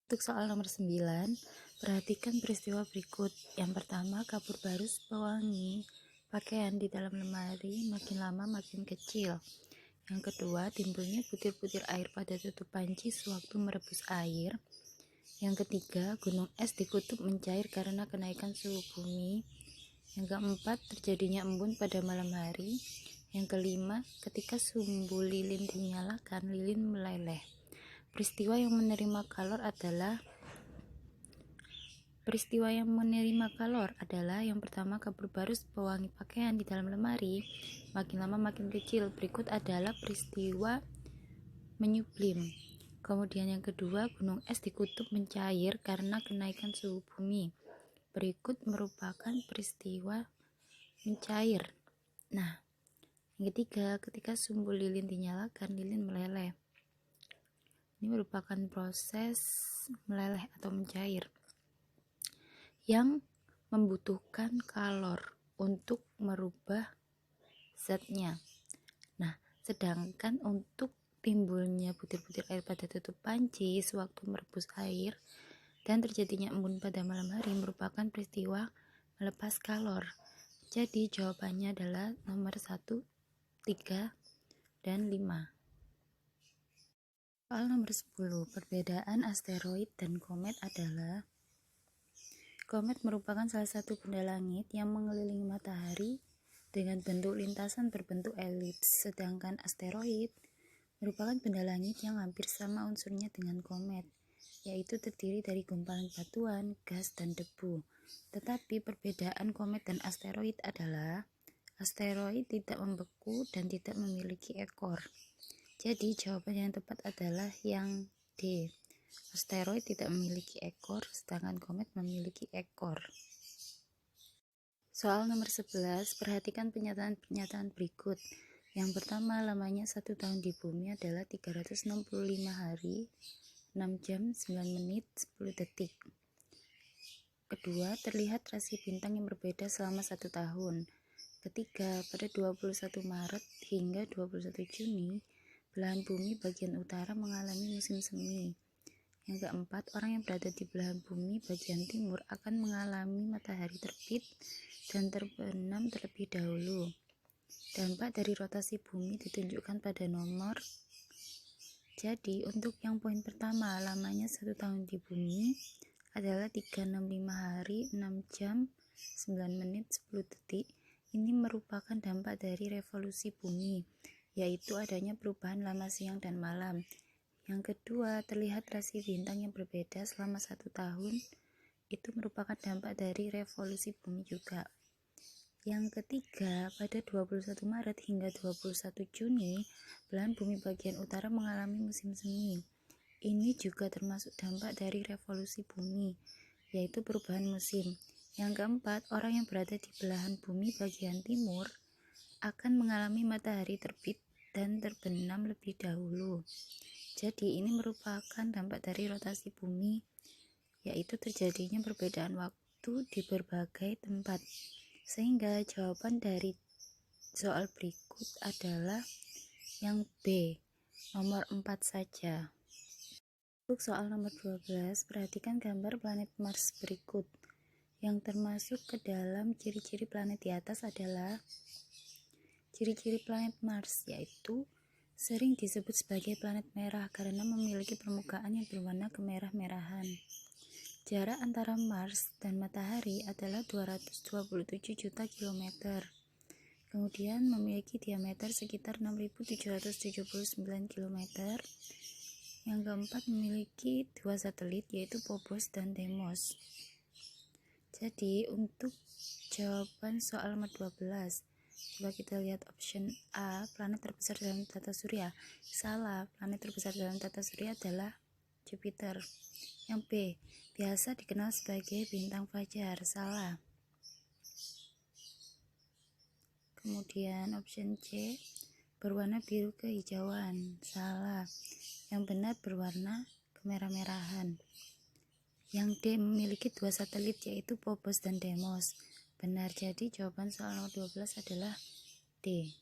Untuk soal nomor 9, perhatikan peristiwa berikut. Yang pertama, kapur barus pewangi pakaian di dalam lemari makin lama makin kecil. Yang kedua, timbulnya butir-butir air pada tutup panci sewaktu merebus air. Yang ketiga, gunung es di kutub mencair karena kenaikan suhu bumi. Yang keempat, terjadinya embun pada malam hari. Yang kelima, ketika sumbu lilin dinyalakan, lilin meleleh. Peristiwa yang menerima kalor adalah yang pertama, kapur barus pewangi pakaian di dalam lemari makin lama makin kecil. Berikut adalah peristiwa menyublim. Kemudian yang kedua, gunung es di kutub mencair karena kenaikan suhu bumi. Berikut merupakan peristiwa mencair. Nah, yang ketiga, ketika sumbu lilin dinyalakan, lilin meleleh. Ini merupakan proses meleleh atau mencair yang membutuhkan kalor untuk merubah zatnya. Nah, sedangkan untuk timbulnya butir-butir air pada tutup panci sewaktu merebus air dan terjadinya embun pada malam hari merupakan peristiwa melepas kalor. Jadi jawabannya adalah nomor 1, 3, dan 5. Soal nomor 10, perbedaan asteroid dan komet adalah: komet merupakan salah satu benda langit yang mengelilingi matahari dengan bentuk lintasan berbentuk elips, sedangkan asteroid merupakan benda langit yang hampir sama unsurnya dengan komet, yaitu terdiri dari gumpalan batuan, gas, dan debu. Tetapi perbedaan komet dan asteroid adalah asteroid tidak membeku dan tidak memiliki ekor. Jadi jawaban yang tepat adalah yang D. Asteroid tidak memiliki ekor, sedangkan komet memiliki ekor. Soal nomor 11, perhatikan pernyataan berikut. Yang pertama, lamanya 1 tahun di bumi adalah 365 hari, 6 jam, 9 menit, 10 detik. Kedua, terlihat rasi bintang yang berbeda selama 1 tahun. Ketiga, pada 21 Maret hingga 21 Juni, belahan bumi bagian utara mengalami musim semi. Yang keempat, orang yang berada di belahan bumi bagian timur akan mengalami matahari terbit dan terbenam terlebih dahulu. Dampak dari rotasi bumi ditunjukkan pada nomor. Jadi, untuk yang poin pertama, lamanya 1 tahun di bumi adalah 365 hari, 6 jam, 9 menit, 10 detik. Ini merupakan dampak dari revolusi bumi, yaitu adanya perubahan lama siang dan malam. Yang kedua, terlihat rasi bintang yang berbeda selama 1 tahun. Itu merupakan dampak dari revolusi bumi juga. Yang ketiga, pada 21 Maret hingga 21 Juni, belahan bumi bagian utara mengalami musim semi. Ini juga termasuk dampak dari revolusi bumi, yaitu perubahan musim. Yang keempat, orang yang berada di belahan bumi bagian timur akan mengalami matahari terbit dan terbenam lebih dahulu. Jadi ini merupakan dampak dari rotasi bumi, yaitu terjadinya perbedaan waktu di berbagai tempat. Sehingga jawaban dari soal berikut adalah yang B, nomor 4 saja. Untuk soal nomor 12, perhatikan gambar planet Mars berikut. Yang termasuk ke dalam ciri-ciri planet di atas adalah ciri-ciri planet Mars, yaitu sering disebut sebagai planet merah karena memiliki permukaan yang berwarna kemerah-merahan. Jarak antara Mars dan matahari adalah 227 juta kilometer. Kemudian memiliki diameter sekitar 6.779 km. Yang keempat, memiliki 2 satelit, yaitu Phobos dan Deimos. Jadi untuk jawaban soal nomor 12, coba kita lihat option A, planet terbesar dalam tata surya. Salah, planet terbesar dalam tata surya adalah Jupiter. Yang B, biasa dikenal sebagai bintang fajar. Salah. Kemudian option C, berwarna biru kehijauan. Salah. Yang benar berwarna kemerah-merahan. Yang D, memiliki 2 satelit, yaitu Phobos dan Deimos. Benar, jadi jawaban soal nomor 12 adalah D.